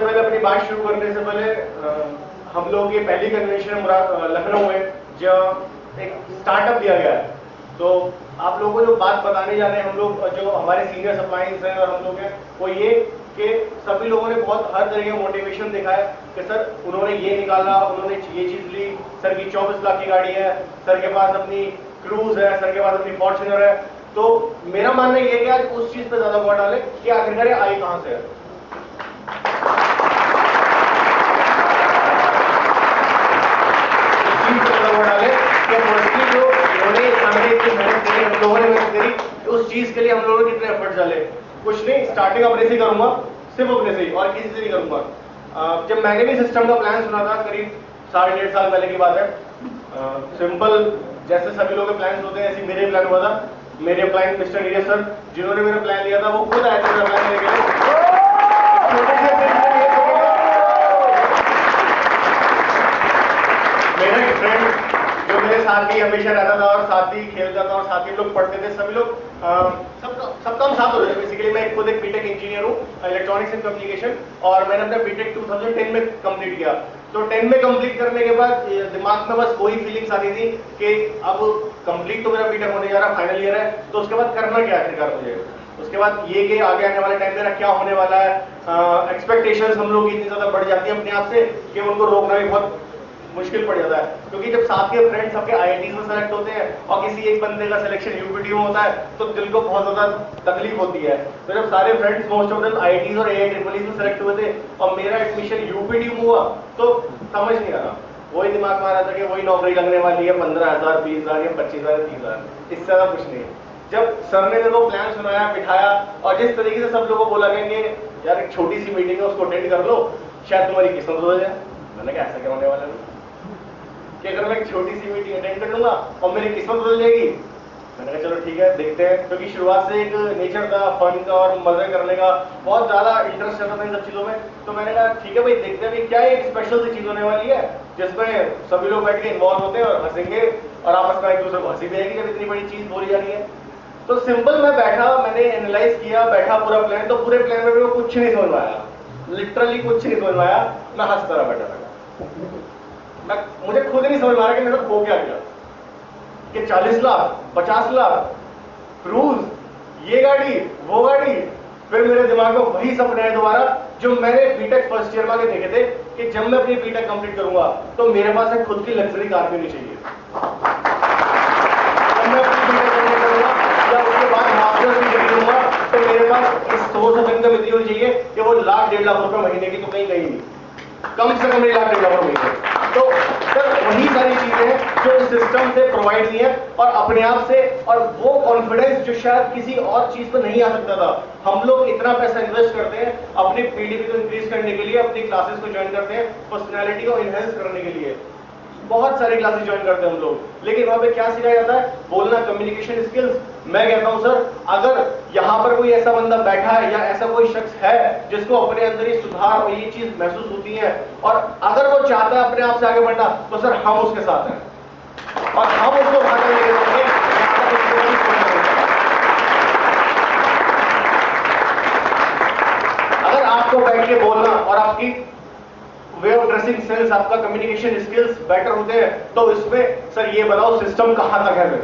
पहले अपनी बात शुरू करने से पहले हम लोग की पहली कन्वेंशन लखनऊ में जहाँ एक स्टार्टअप दिया गया है, तो आप लोगों को जो बात बताने जा रहे हैं हम लोग, जो हमारे सीनियर सप्लायर्स हैं और हम लोग हैं, वो ये कि सभी लोगों ने बहुत हर तरह का मोटिवेशन दिखा है कि सर उन्होंने ये निकाला, उन्होंने ये चीज़ ली, सर की 24 लाख की गाड़ी है, सर के पास अपनी क्रूज है, सर के पास अपनी फॉर्च्यूनर है। तो मेरा मानना ये है कि आज उस चीज़ पे ज़्यादा वोट डाले कि आखिरकार आई कहाँ से है। उस चीज के लिए हम लोगों ने कितने एफर्ट्स डाले। कुछ नहीं, स्टार्टिंग अपने से करूंगा, सिर्फ अपने से ही, और किसी से नहीं करूंगा। जब मैंने भी सिस्टम का प्लान सुना था, करीब 1.5 साल पहले की बात है, सिंपल जैसे सभी लोगों के प्लान होते हैं ऐसे मेरे प्लान हुआ था। मेरे प्लान मिस्टर नीरज सर जिन्होंने मेरा प्लान लिया था वो खुद आए थे मेरा प्लान लेके। मेरा एक फ्रेंड जो मेरे साथ ही हमेशा रहता था और साथ ही खेलता था और साथ ही लोग पढ़ते थे, सभी लोग सबका हम साथ हो रहे थे। बेसिकली मैं खुद एक बीटेक इंजीनियर हूँ, इलेक्ट्रॉनिक्स एंड कम्युनिकेशन, और मैंने अपना बीटेक 2010 में कंप्लीट किया। तो 10 में कंप्लीट करने के बाद दिमाग में बस वही फीलिंग्स आती थी कि अब कंप्लीट तो मेरा बीटेक होने जा रहा, फाइनल ईयर है, तो उसके बाद करना क्या आखिरकार मुझे। उसके बाद ये कि आगे आने वाले टाइम मेरा क्या होने वाला है। एक्सपेक्टेशंस हम लोग इतनी ज्यादा बढ़ जाती है अपने आप से कि उनको रोकना भी बहुत मुश्किल पड़ जाता है, क्योंकि जब साथ के फ्रेंड्स सबके आईआईटीज में सेलेक्ट होते हैं और किसी एक बंदे का सिलेक्शन यूपीटीयू में होता है तो दिल को बहुत ज्यादा तकलीफ होती है। तो जब सारे friends most of them IITs और एआईट्रिपल में सेलेक्ट हुए थे और मेरा एडमिशन यूपीटीयू में हुआ तो समझ नहीं आ रहा। वही दिमाग में आ रहा था कि वही नौकरी लगने वाली है, 15,000, 20,000 या 25,000, 30,000, इससे ज्यादा कुछ नहीं। जब सर ने मेरे को प्लान सुनाया, बिठाया और जिस तरीके से सब लोगों को बोला कि यार एक छोटी सी मीटिंग है उसको अटेंड कर लो, शायद तुम्हारी किस्मत हो जाए। मैंने कहा ऐसा क्या होने वाला है कि अगर मैं एक छोटी सी मीटिंग अटेंड कर लूंगा और मेरी किस्मत बदल जाएगी। मैंने कहा चलो ठीक है, देखते हैं, क्योंकि शुरुआत से एक नेचर था फन का और मजे करने का, बहुत ज्यादा इंटरेस्ट रहता था इन सब चीजों में। तो मैंने कहा ठीक है भाई, देखते हैं क्या एक स्पेशल सी चीज होने वाली है जिसमें सभी लोग बैठ के इन्वॉल्व होते हैं और हंसेंगे और आपस में एक दूसरे को हंसी भी आएगी जब इतनी बड़ी चीज बोली जा रही है। तो सिंपल मैं बैठा, मैंने एनालाइज किया, बैठा पूरा प्लान, तो पूरे प्लान में कुछ नहीं समझ में आया, लिटरली कुछ नहीं समझ में आया। मैं हंसता रहा बैठा बैठा, मुझे खुद नहीं समझ में आ रहा कि मेरे को क्या किया कि 40 लाख 50 लाख क्रूज, ये गाड़ी वो गाड़ी। फिर मेरे दिमाग में वही सपने आए दोबारा जो मैंने बीटेक फर्स्ट ईयर में देखे थे कि जब मैं अपनी बीटेक कंप्लीट करूंगा तो मेरे पास एक खुद की लग्जरी कार भी नहीं चाहिए। जब मैं अपनी बीटेक कंप्लीट करूंगा या उसके बाद मास्टर्स की डिग्री लूंगा तो मेरे पास इस सोर्स ऑफ इनकम इतनी होनी चाहिए कि वो 1,00,000-1.5 लाख रुपए महीने की तो कहीं गई नहीं, कम से कम 1,00,000-1.5 लाख रुपए महीने। तो सर वही सारी चीजें जो इस सिस्टम से प्रोवाइड हुई है और अपने आप से, और वो कॉन्फिडेंस जो शायद किसी और चीज पर नहीं आ सकता था। हम लोग इतना पैसा इन्वेस्ट करते हैं अपनी पीडीपी को इंक्रीज करने के लिए, अपनी क्लासेस को ज्वाइन करते हैं पर्सनैलिटी को इनहेंस करने के लिए, बहुत सारी क्लासेस ज्वाइन करते हैं हम लोग, लेकिन वहां पे क्या सिखाया जाता है? बोलना, कम्युनिकेशन स्किल्स। मैं कहता हूं सर, अगर यहां पर कोई ऐसा बंदा बैठा है या ऐसा कोई शख्स है जिसको अपने अंदर ही सुधार और ये चीज महसूस होती है और अगर वो चाहता है अपने आप से आगे बढ़ना, तो सर हम उसके साथ हैं और हम उसको भागा लेके जाएंगे। अगर आपको बैठ के बोलना और आपकी वे ऑफ ड्रेसिंग सेंस, आपका कम्युनिकेशन स्किल्स बेटर होते हैं तो इसमें सर ये बताओ सिस्टम कहां तक है? फिर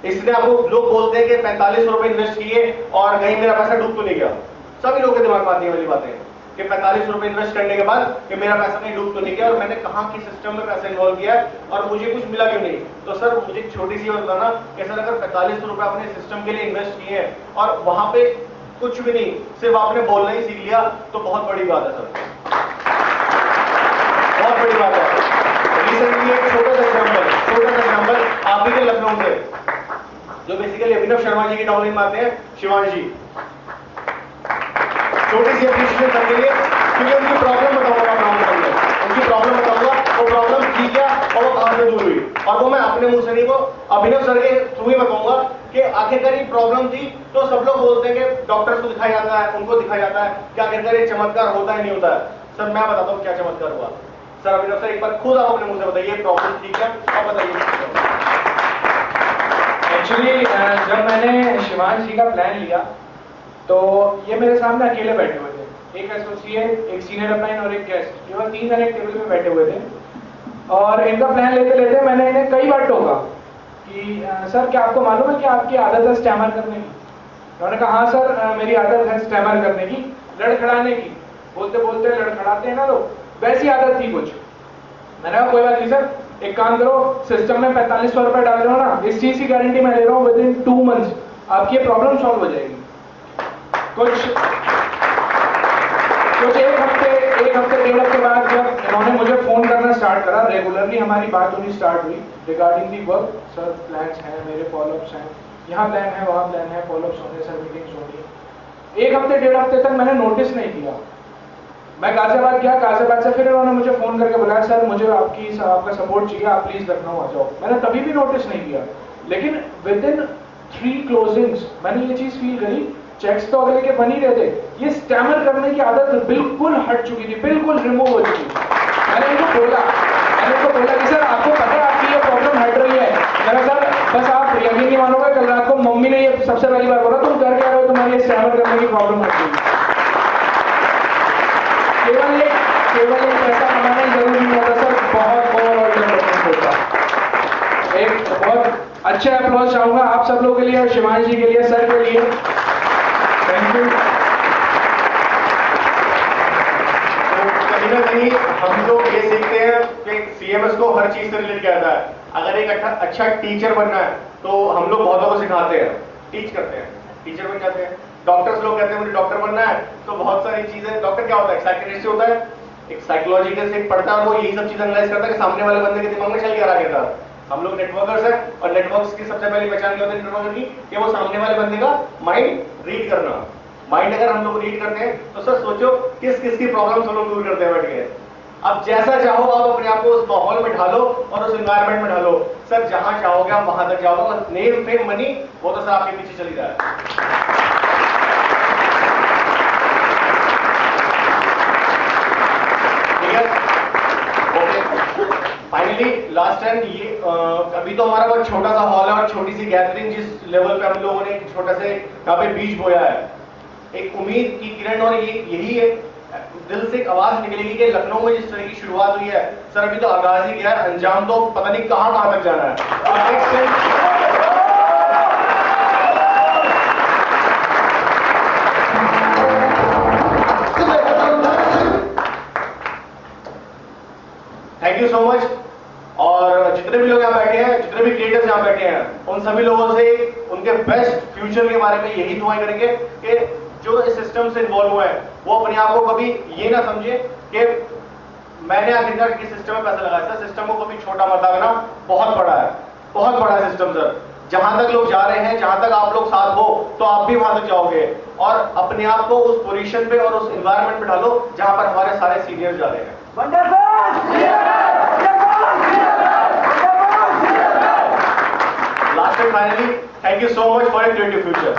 इसलिए आपको लोग बोलते हैं कि 45 रुपए इन्वेस्ट किए और कहीं मेरा पैसा डूब तो नहीं गया। सभी लोगों के दिमाग में आती है वाली बातें कि 45 रुपए इन्वेस्ट करने के बाद कि मेरा पैसा कहीं डूब तो नहीं गया और मैंने कहां की सिस्टम में पैसा इन्वॉल्व किया और मुझे कुछ मिला क्यों नहीं। तो सर मुझे एक छोटी सी बात बताना कि सर अगर 45 रुपए आपने सिस्टम के लिए इन्वेस्ट किए हैं और वहां पे कुछ भी नहीं, सिर्फ आपने बोलना ही सीख लिया, तो बहुत बड़ी बात है सर, बहुत बड़ी बात है। रिसेंटली एक छोटा सा एग्जांपल आप ही के लखनऊ से, जो बेसिकली अभिनव शर्मा जी की डाउनलाइन में आते हैं, शिवांश जी, छोटी सी एप्रिशिएशन करने के लिए, क्योंकि उनकी प्रॉब्लम बताऊंगा, उनकी प्रॉब्लम बताऊंगा, वो प्रॉब्लम थी क्या और वो कहां से दूर हुई, और वो मैं अपने मुंह से नहीं, वो अभिनव सर के थ्रू ही बताऊंगा कि आखिरकार ये प्रॉब्लम थी। तो सब लोग बोलते हैं कि डॉक्टर्स को दिखाया जाता है, उनको दिखाया जाता है कि आखिरकार ये चमत्कार होता है नहीं होता है। सर मैं बताता हूँ क्या चमत्कार हुआ। सर अभिनव सर एक बार खुद आप अपने मुंह से बताइए प्रॉब्लम ठीक है और बताइए। एक्चुअली जब मैंने शिवांश जी का प्लान लिया तो ये मेरे सामने अकेले बैठे हुए थे एक एसोसिएट, एक सीनियर अपलाइन और एक गेस्ट, केवल 3 जने एक टेबल पे बैठे हुए थे। और इनका प्लान लेते लेते मैंने इन्हें कई बार टोका कि सर क्या आपको मालूम है कि आपकी आदत है स्टैमर करने की? उन्होंने कहा हाँ सर मेरी आदत है स्टैमर करने की, लड़खड़ाने की, बोलते बोलते लड़खड़ाते हैं ना लोग, वैसी आदत थी कुछ। मैंने कहा कोई बात नहीं सर, एक काम करो, सिस्टम में 4500 रुपए डाल रहे हो ना, इस चीज की गारंटी मैं ले रहा हूँ, विद इन 2 मंथ्स आपकी ये प्रॉब्लम सॉल्व हो जाएगी। कुछ एक हफ्ते 1.5 हफ्ते बाद जब इन्होंने मुझे फोन करना स्टार्ट करा, रेगुलरली हमारी बात होनी स्टार्ट हुई regarding the work. Sir plans हैं, मेरे फॉलोअप्स हैं, यहाँ प्लान है, वहाँ प्लान है, फॉलोअप्स होने, सर मीटिंग्स होनी। 1 हफ्ते 1.5 हफ्ते तक मैंने नोटिस नहीं किया। मैं गाजियाबाद गया, गाजियाबाद से फिर उन्होंने मुझे फोन करके बुलाया, सर मुझे आपका सपोर्ट चाहिए, आप प्लीज लखनऊ आ जाओ। मैंने तभी भी नोटिस नहीं किया, लेकिन विद इन 3 क्लोजिंग्स मैंने ये चीज फील करी, चेक्स तो अगले के बन ही रहे थे, ये स्टैमर करने की आदत बिल्कुल हट चुकी थी, बिल्कुल रिमूव हो चुकी थी। मैंने इनको बोला कि सर आपको पता है आपकी ये प्रॉब्लम हट रही है? मैंने सर बस आप यकीन नहीं मानोगे, कल रात को मम्मी ने ये सबसे पहली बार बोला तुम घर क्या रहे हो, तुम्हारी ये स्टैमर करने की प्रॉब्लम हट गई। केवल एक पैसा कमाना जरूरी नहीं होता सर, बहुत और डेवलपमेंट होता। एक बहुत अच्छा अप्रोच चाहूंगा आप सब लोगों के लिए और शिवांश जी के लिए, सर के लिए। Thank you. कहीं ना कहीं हम लोग ये सीखते हैं कि सीएमएस को हर चीज से रिलेट किया जाता है। अगर एक अच्छा टीचर बनना है तो हम लोग बहुतों को सिखाते हैं, टीच करते हैं, टीचर बन जाते हैं। डॉक्टर्स लोग कहते हैं मुझे डॉक्टर बनना है, तो बहुत सारी चीजें, डॉक्टर क्या होता है, साइकियाट्रिस्ट होता है, एक साइकोलॉजिकल से पढ़ता है और वो यही सब चीज एनालाइज करता है कि सामने वाले बंदे के दिमाग में चल क्या रहा है। हम लोग नेटवर्कर्स हैं और नेटवर्क्स की सबसे पहली पहचान क्या होती है नेटवर्कर की, कि वो सामने वाले बंदे का माइंड रीड करना। माइंड अगर हम लोग रीड करते हैं तो सर सोचो किस किस की प्रॉब्लम हम लोग दूर करते हैं बैठ के। अब जैसा चाहो आप अपने आप को उस माहौल में ढालो और उस एनवायरनमेंट में ढालो, सर जहां चाहोगे आप वहां तक जाओगे। नेम फेम मनी वो तो सर आपके पीछे चली जाए। ठीक है, ओके। फाइनली लास्ट टाइम ये अभी तो हमारा बहुत छोटा सा हॉल है और छोटी सी गैदरिंग, जिस लेवल पे हम लोगों ने एक छोटा से यहाँ पे बीज बोया है, एक उम्मीद की किरण, और यही है दिल से एक आवाज निकलेगी कि लखनऊ में जिस तरह की शुरुआत हुई है सर, अभी तो आगाज ही किया है, अंजाम तो पता नहीं कहां तक जाना है। Thank you so much. और जितने भी लोग यहाँ बैठे हैं, जितने भी क्रिएटर्स यहाँ बैठे हैं, उन सभी लोगों से उनके बेस्ट फ्यूचर के बारे में यही दुआएं करेंगे कि जो इस सिस्टम से इन्वॉल्व हुए हैं वो अपने आप को कभी ये ना समझे कि मैंने आखिरकार किस सिस्टम में पैसा लगाया। सर सिस्टम को कभी छोटा मत आना, बहुत बड़ा है, बहुत बड़ा है सिस्टम सर। जहां तक लोग जा रहे हैं, जहां तक आप लोग साथ हो तो आप भी वहां तक जाओगे। और अपने आप को उस पोजीशन पे और उस एनवायरनमेंट में डालो जहां पर हमारे सारे सीनियर्स जा रहे हैं। Last and finally, thank you so much for your creative future.